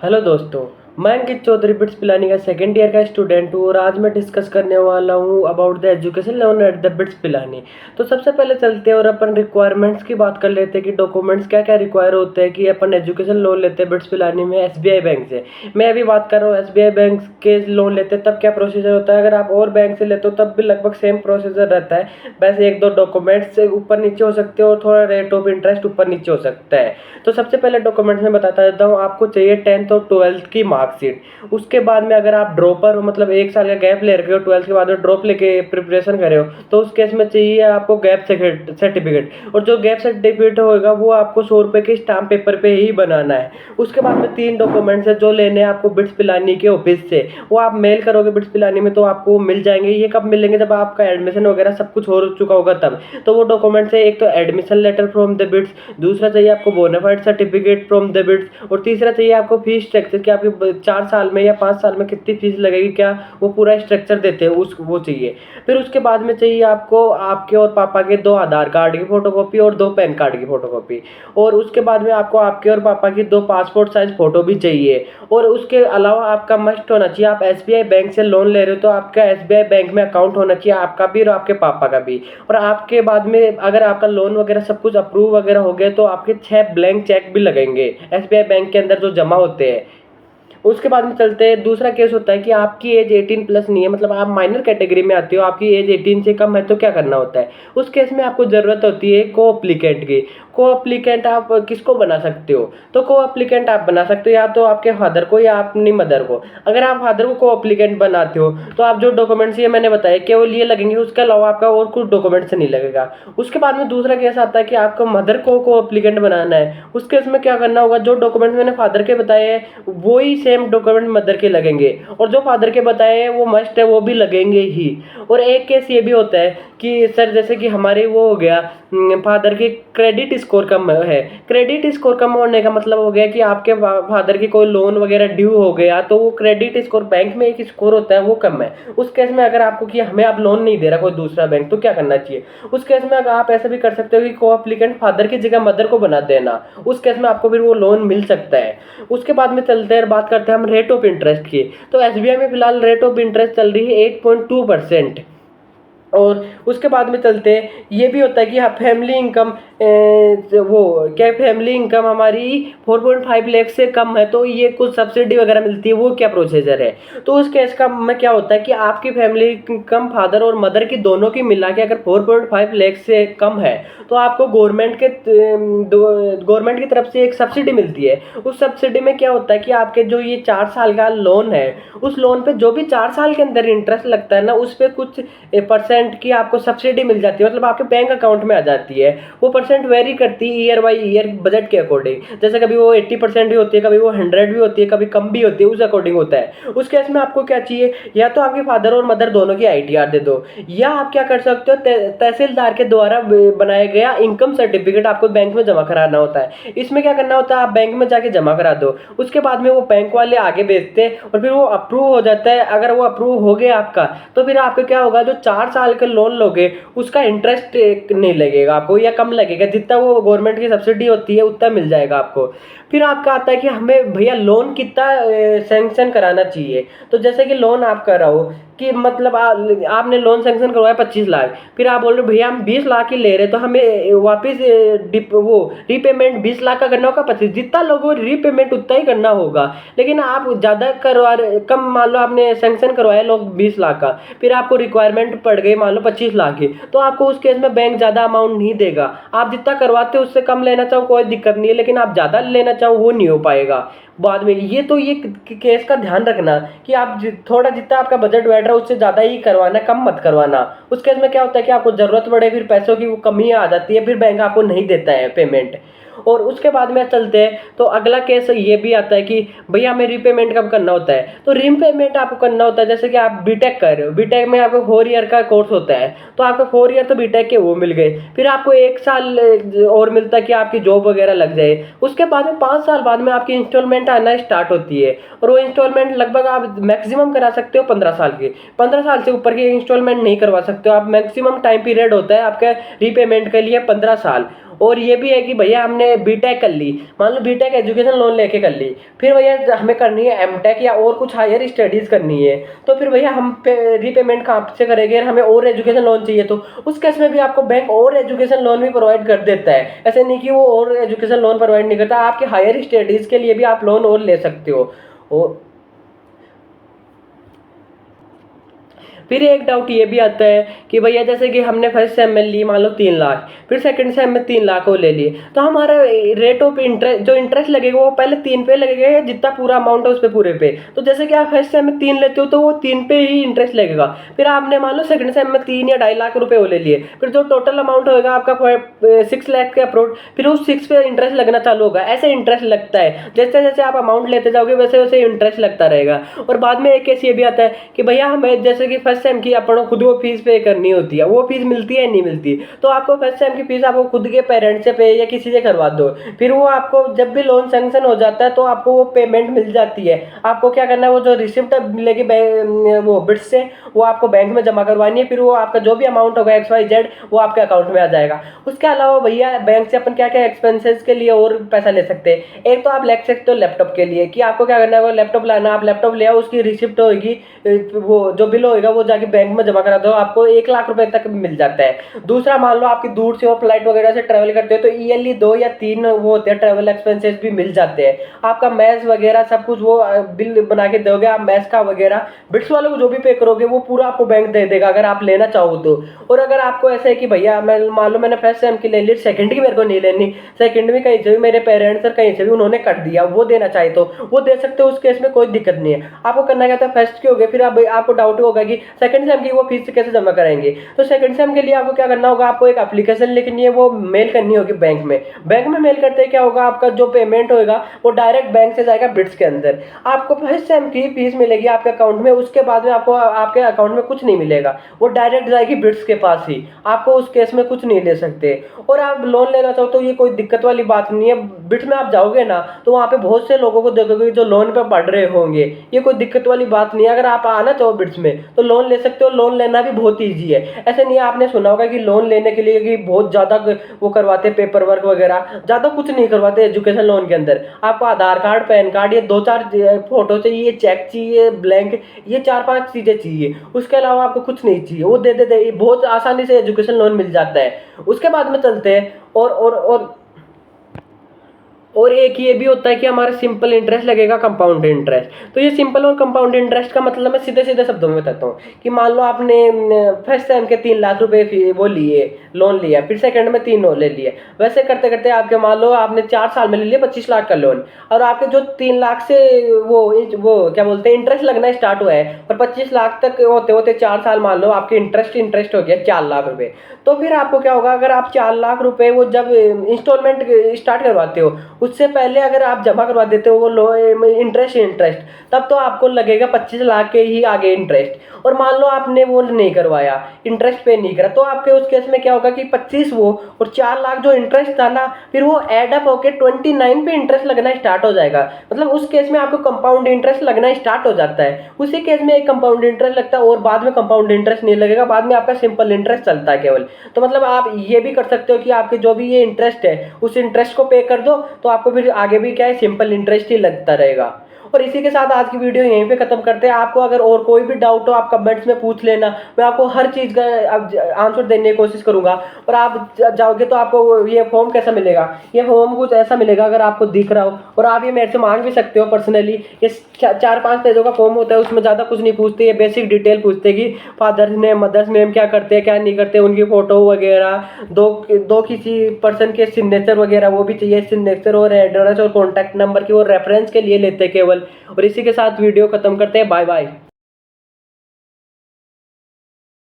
Hello दोस्तों। मैं अंकित Chaudhary bits Pilani का सेकेंड ईयर का स्टूडेंट हूँ और आज मैं डिस्कस करने वाला हूँ about the education loan at the bits Pilani. तो सबसे पहले चलते हैं और अपन रिक्वायरमेंट्स की बात कर लेते हैं कि डॉक्यूमेंट्स क्या क्या रिक्वायर होते हैं कि अपन एजुकेशन लोन लेते हैं बिट्स पिलानी में एसबीआई बैंक से। मैं अभी बात कर रहा हूँ एसबीआई बैंक के लोन लेते हैं तब क्या प्रोसीजर होता है। अगर आप और बैंक से लेते हो तब भी लगभग सेम प्रोसीजर रहता है, बस एक दो डॉक्यूमेंट्स से ऊपर नीचे हो सकते हो और थोड़ा रेट ऑफ इंटरेस्ट ऊपर नीचे हो सकता है। तो सबसे पहले डॉक्यूमेंट्स में बताता देता हूँ, आपको चाहिए 10th और 12th की मार्कशीट। उसके बाद में अगर आप ड्रॉपर हो, मतलब एक साल का गैप ले रखे हो, 12th के बाद में ड्रॉप लेके प्रिपरेशन कर रहे हो, तो उस केस में चाहिए आपको गैप सर्टिफिकेट। और जो गैप सर्टिफिकेट होगा वो आपको 100 रुपये के स्टाम्प पेपर पे ही बनाना है। उसके बाद में 3 डॉक्यूमेंट्स है जो लेने हैं आपको बिट्स पिलानी के ऑफिस से। वो आप मेल करोगे बिट्स पिलानी में तो आपको मिल जाएंगे। ये कब मिलेंगे? जब आपका एडमिशन वगैरह सब कुछ हो चुका होगा तब। तो वो डॉक्यूमेंट्स है, एक तो admission letter from the BITS, दूसरा चाहिए आपको bonafide certificate from the BITS, और तीसरा चाहिए आपको फीस स्ट्रक्चर कि आपकी 4 साल में या 5 साल में कितनी फीस लगेगी, क्या वो पूरा स्ट्रक्चर देते हैं उस वो चाहिए। फिर उसके बाद में चाहिए आपको आपके और पापा के 2 आधार कार्ड की फोटोकॉपी और 2 पैन कार्ड की फोटोकॉपी। और उसके बाद में आपको आपके और पापा की 2 पासपोर्ट साइज फोटो भी चाहिए। और उसके अलावा आपका मस्ट होना चाहिए, आप एसबीआई बैंक से लोन ले रहे हो तो आपका एसबीआई बैंक में अकाउंट होना चाहिए, आपका भी और आपके पापा का भी। और आपके बाद में अगर आपका लोन वगैरह सब कुछ अप्रूव वगैरह हो गया तो आपके 6 ब्लैंक चेक भी लगेंगे एसबीआई बैंक के अंदर जो जमा होते हैं। उसके बाद में चलते हैं, दूसरा केस होता है कि आपकी एज 18 प्लस नहीं है, मतलब आप माइनर कैटेगरी में आते हो, आपकी एज 18 से कम है, तो क्या करना होता है? उस केस में आपको ज़रूरत होती है को अप्लीकेंट की। को अप्लीकेंट आप किसको बना सकते हो? तो को अप्लीकेंट आप बना सकते हो या तो आपके फादर को या अपनी मदर को। अगर आप फादर को अप्लीकेंट बनाते हो तो आप जो डॉक्यूमेंट्स ये मैंने बताया केवल ये लगेंगे, उसके अलावा आपका और कुछ डॉक्यूमेंट्स नहीं लगेगा। उसके बाद में दूसरा केस आता है कि आपको मदर को अप्लीकेंट बनाना है। उस केस में क्या करना होगा? जो डॉक्यूमेंट्स मैंने फादर के बताए हैं वो ही सेम डॉक्यूमेंट मदर के लगेंगे, और जो फादर के बताए हैं वो मस्ट है, वो भी लगेंगे ही। और एक केस ये भी होता है कि सर जैसे कि हमारे वो हो गया, फादर के क्रेडिट स्कोर कम है। क्रेडिट स्कोर कम होने का मतलब हो गया कि आपके फादर की कोई लोन वगैरह ड्यू हो गया तो वो क्रेडिट स्कोर, बैंक में एक स्कोर होता है वो कम है। उस केस में अगर आपको कि हमें आप लोन नहीं दे रहा कोई दूसरा बैंक, तो क्या करना चाहिए? उस केस में अगर आप ऐसा भी कर सकते हो कि को अप्लीकेंट फादर की जगह मदर को बना देना। उस केस में आपको फिर वो लोन मिल सकता है। उसके बाद में चलते हैं, बात करते हैं हम रेट ऑफ इंटरेस्ट की। तो एसबीआई में फिलहाल रेट ऑफ इंटरेस्ट चल रही है 8.2%। और उसके बाद में चलते हैं, ये भी होता है कि हाँ फैमिली इनकम, वो क्या, फैमिली इनकम हमारी 4.5 लाख से कम है तो ये कुछ सब्सिडी वगैरह मिलती है, वो क्या प्रोसीजर है? तो उस केस का में क्या होता है कि आपकी फैमिली इनकम फादर और मदर की दोनों की मिला के अगर 4.5 लाख से कम है तो आपको गवर्नमेंट की तरफ से एक सब्सिडी मिलती है। उस सब्सिडी में क्या होता है कि आपके जो ये 4 साल का लोन है, उस लोन पे जो भी 4 साल के अंदर इंटरेस्ट लगता है ना, उस पर कुछ परसेंट की आपको सब्सिडी मिल जाती है, मतलब आपके बैंक अकाउंट में आ जाती है। वो परसेंट वेरी करती है ईयर बाई ईयर बजट के अकॉर्डिंग, जैसे कभी वो 80% भी होती है, कभी वो 100 भी होती है, कभी कम भी होती है, उस अकॉर्डिंग होता है। उस केस में आपको क्या चाहिए? या तो आपके फादर और मदर दोनों की आईटीआर दे दो, या आप क्या कर सकते हो, तहसीलदार के द्वारा बनाया गया इनकम सर्टिफिकेट आपको बैंक में जमा कराना होता है। इसमें क्या करना होता है, आप बैंक में जाके जमा करा दो, उसके बाद में वो बैंक वाले आगे भेजते हैं और फिर वो अप्रूव हो जाता है। अगर वो अप्रूव हो गया आपका, तो फिर आपका क्या होगा, जो 4 साल के लोन लोगे उसका इंटरेस्ट नहीं लगेगा आपको, या कम लगेगा, जितना वो गवर्नमेंट की सब्सिडी होती है उतना मिल जाएगा आपको। फिर आपका आता है कि हमें भैया लोन कितना सैंक्शन कराना चाहिए। तो जैसे कि लोन आप कर रहे हो कि मतलब आपने लोन सैंक्शन करवाया 25 लाख, फिर आप बोल रहे हो भैया हम 20 लाख ही ले रहे हैं, तो हमें वापस वो रीपेमेंट 20 लाख का करना होगा, 25, जितना लोगों रीपेमेंट उतना ही करना होगा। लेकिन आप ज़्यादा करवा कम, मान लो आपने सैंक्शन करवाया लोग 20 लाख का, फिर आपको रिक्वायरमेंट पड़ गई मान लो 25 लाख की, तो आपको उस केस में बैंक ज़्यादा अमाउंट नहीं देगा। आप जितना करवाते हो उससे कम लेना चाहो कोई दिक्कत नहीं है, लेकिन आप ज़्यादा लेना चाहो वो नहीं हो पाएगा बाद में। ये तो ये केस का ध्यान रखना कि आप थोड़ा जितना आपका बजट बैठ रहा है उससे ज़्यादा ही करवाना, कम मत करवाना। उस केस में क्या होता है कि आपको ज़रूरत पड़े, फिर पैसों की वो कमी आ जाती है, फिर बैंक आपको नहीं देता है पेमेंट। और उसके बाद में चलते हैं, तो अगला केस ये भी आता है कि भैया हमें रीपेमेंट कब करना होता है? तो रीपेमेंट आपको करना होता है, जैसे कि आप बीटेक कर रहे हो, बीटेक में आपको 4 ईयर का कोर्स होता है, तो आपको 4 ईयर तो बीटेक के वो मिल गए, फिर आपको 1 साल और मिलता है कि आपकी जॉब वगैरह लग जाए। उसके बाद में 5 साल बाद में आपकी इंस्टॉलमेंट आना स्टार्ट होती है, और वो इंस्टॉलमेंट लगभग आप मैक्सिमम करा सकते हो 15 साल की। 15 साल से ऊपर की इंस्टॉलमेंट नहीं करवा सकते हो आप, मैक्सिमम टाइम पीरियड होता है आपका रीपेमेंट के लिए 15 साल। और ये भी है कि भैया हमने बीटेक कर ली, मान लो बीटेक एजुकेशन लोन लेके कर ली, फिर भैया हमें करनी है एमटेक या और कुछ हायर स्टडीज़ करनी है, तो फिर भैया हम रीपेमेंट कहाँ से करेंगे, हमें और एजुकेशन लोन चाहिए, तो उस केस में भी आपको बैंक और एजुकेशन लोन भी प्रोवाइड कर देता है। ऐसे नहीं कि वो और एजुकेशन लोन प्रोवाइड नहीं करता, आपके हायर स्टडीज़ के लिए भी आप लोन और ले सकते हो। फिर एक डाउट ये भी आता है कि भैया जैसे कि हमने फर्स्ट सेम में ली मान लो 3 लाख, फिर सेकंड सेम में 3 लाख वो ले लिए, तो हमारा रेट ऑफ इंटरेस्ट जो इंटरेस्ट लगेगा वो पहले 3 पे लगेगा या जितना पूरा अमाउंट है उस पर पूरे पे। तो जैसे कि आप फर्स्ट सेम में 3 लेते हो तो वो 3 पे ही इंटरेस्ट लगेगा। फिर आपने मान लो सेकंड सेम में 3 या 2.5 लाख रुपए वो ले लिए, फिर जो टोटल अमाउंट होगा आपका 6 लाख के अप्रोच, फिर उस 6 पे इंटरेस्ट लगना चालू होगा। ऐसे इंटरेस्ट लगता है, जैसे जैसे आप अमाउंट लेते जाओगे वैसे वैसे इंटरेस्ट लगता रहेगा। और बाद में एक केस ये भी आता है कि भैया हमें जैसे कि फर्स्ट सेम की अपन खुद को फीस पे करनी होती है, वो फीस मिलती है नहीं मिलती, तो आपको फर्स्ट सेम की फीस आपको खुद के पेरेंट्स से पे या किसी से करवा दो, फिर वो आपको जब भी लोन सैंक्शन हो जाता है तो आपको वो पेमेंट मिल जाती है। आपको क्या करना है, वो जो रिसिप्ट मिलेगी वो बिट्स से वो आपको बैंक में जमा करवानी है, फिर वो आपका जो भी अमाउंट होगा XYZ वो आपके अकाउंट में आ जाएगा। उसके अलावा भैया बैंक से अपन क्या क्या एक्सपेंसेस के लिए और पैसा ले सकते हैं। एक तो आप ले सकते हो लैपटॉप के लिए, कि आपको क्या करना है, वो लैपटॉप लाना, आप लैपटॉप ले आओ, उसकी रिसिप्ट होगी, वो जो बिल होगा वो जाके बैंक में जमा करा दो, आपको 1 लाख रुपए तक मिल जाता है। दूसरा मान लो आपकी दूर से वो फ्लाइट वगैरह से ट्रैवल करते हो तो ईयरली 2 या 3 वो होते हैं ट्रैवल एक्सपेंसेस भी मिल जाते हैं। आपका मैस वगैरह सब कुछ वो बिल बना के दोगे आप, मैस का वगैरह बिट्स वालों को जो भी पे करोगे वो पूरा आपको बैंक दे देगा अगर आप लेना चाहो तो। और अगर आपको ऐसा है कि भैया मैं मान लो मैंने फर्स्ट सेम की ले ली, सेकंड की मेरे को नहीं लेनी, सेकंड में कहीं से भी मेरे पेरेंट्स और कहीं से भी उन्होंने कर दिया, वो देना चाहे तो वो दे सकते हो, उस केस में कोई दिक्कत नहीं है। आपको करना क्या था, फर्स्ट की हो गई, फिर आपको डाउट होगा कि सेकंड सेम की वो फीस कैसे जमा करेंगे। तो सेकंड सेम के लिए आपको क्या करना होगा, आपको एक एप्लीकेशन लिखनी है, वो मेल करनी होगी बैंक में। बैंक में मेल करते क्या होगा, आपका जो पेमेंट होगा वो डायरेक्ट बैंक से जाएगा बिट्स के अंदर। आपको फर्स्ट सेम की फीस मिलेगी आपके अकाउंट में, उसके बाद में आपको आपके अकाउंट में कुछ नहीं मिलेगा, वो डायरेक्ट जाएगी बिट्स के पास ही, आपको उस केस में कुछ नहीं ले सकते। और आप लोन लेना चाहो तो ये कोई दिक्कत वाली बात नहीं है। बिट्स में आप जाओगे ना तो वहाँ पे बहुत से लोगों को देखोगे जो लोन पे पढ़ रहे होंगे, ये कोई दिक्कत वाली बात नहीं है। अगर आप आना चाहो बिट्स में तो लोन ले सकते हो, लोन लेना भी बहुत ईजी है। ऐसे नहीं, आपने सुना होगा कि लोन लेने के लिए कि बहुत ज़्यादा वो करवाते पेपर वर्क वगैरह, ज़्यादा कुछ नहीं करवाते एजुकेशन लोन के अंदर। आपको आधार कार्ड, पैन कार्ड, ये 2-4 फोटो चाहिए, चेक चाहिए, ब्लैंक, ये 4-5 चीज़ें चाहिए, उसके अलावा आपको कुछ नहीं चाहिए, वो दे देते, बहुत आसानी से एजुकेशन लोन मिल जाता है। उसके बाद में चलते हैं और एक ये भी होता है कि हमारा सिंपल इंटरेस्ट लगेगा, कंपाउंड इंटरेस्ट। तो ये सिंपल और कंपाउंड इंटरेस्ट का मतलब मैं सीधे सीधे शब्दों में बताता हूँ कि मान लो आपने फर्स्ट टाइम के 3 लाख रुपए वो लिए, लोन लिया, फिर सेकंड में 3 और ले लिए, वैसे करते करते आपके मान लो आपने 4 साल में ले लिया 25 लाख का लोन, और आपके जो 3 लाख से वो क्या बोलते हैं इंटरेस्ट लगना स्टार्ट हुआ है, और 25 लाख तक होते होते 4 साल मान लो आपके इंटरेस्ट हो गया 4 लाख रुपए। तो फिर आपको क्या होगा, अगर आप 4 लाख रुपए वो जब इंस्टॉलमेंट स्टार्ट करवाते हो उससे पहले अगर आप जमा करवा देते हो वो इंटरेस्ट, तब तो आपको लगेगा 25 लाख के ही आगे इंटरेस्ट। और मान लो आपने वो नहीं करवाया, इंटरेस्ट पे नहीं करा, तो आपके उस केस में क्या होगा कि 25 वो और 4 लाख जो इंटरेस्ट था ना, फिर वो एड अप होकर 29 पे इंटरेस्ट लगना स्टार्ट हो जाएगा। मतलब उस केस में आपको कंपाउंड इंटरेस्ट लगना स्टार्ट हो जाता है। उसी केस में एक कंपाउंड इंटरेस्ट लगता है और बाद में कंपाउंड इंटरेस्ट नहीं लगेगा, बाद में आपका सिंपल इंटरेस्ट चलता है केवल। तो मतलब आप ये भी कर सकते हो कि आपके जो भी ये इंटरेस्ट है उस इंटरेस्ट को पे कर दो, तो आपको फिर आगे भी क्या है सिंपल इंटरेस्ट ही लगता रहेगा। और इसी के साथ आज की वीडियो यहीं पे खत्म करते हैं। आपको अगर और कोई भी डाउट हो आप कमेंट्स में पूछ लेना, मैं आपको हर चीज़ का आंसर देने की कोशिश करूंगा। और आप जाओगे तो आपको ये फॉर्म कैसा मिलेगा, ये फॉर्म कुछ ऐसा मिलेगा अगर आपको दिख रहा हो, और आप ये मेरे से मांग भी सकते हो पर्सनली। ये 4-5 पेजों का फॉर्म होता है, उसमें ज़्यादा कुछ नहीं पूछते, ये बेसिक डिटेल पूछते कि फादर्स नेम मदर्स नेम क्या करते हैं क्या नहीं करते, उनकी फ़ोटो वगैरह, दो किसी पर्सन के सिग्नेचर वगैरह वो भी चाहिए, सिग्नेचर और एड्रेस और कॉन्टैक्ट नंबर की वो रेफरेंस के लिए लेते हैं केवल। और इसी के साथ वीडियो खत्म करते हैं, बाय बाय।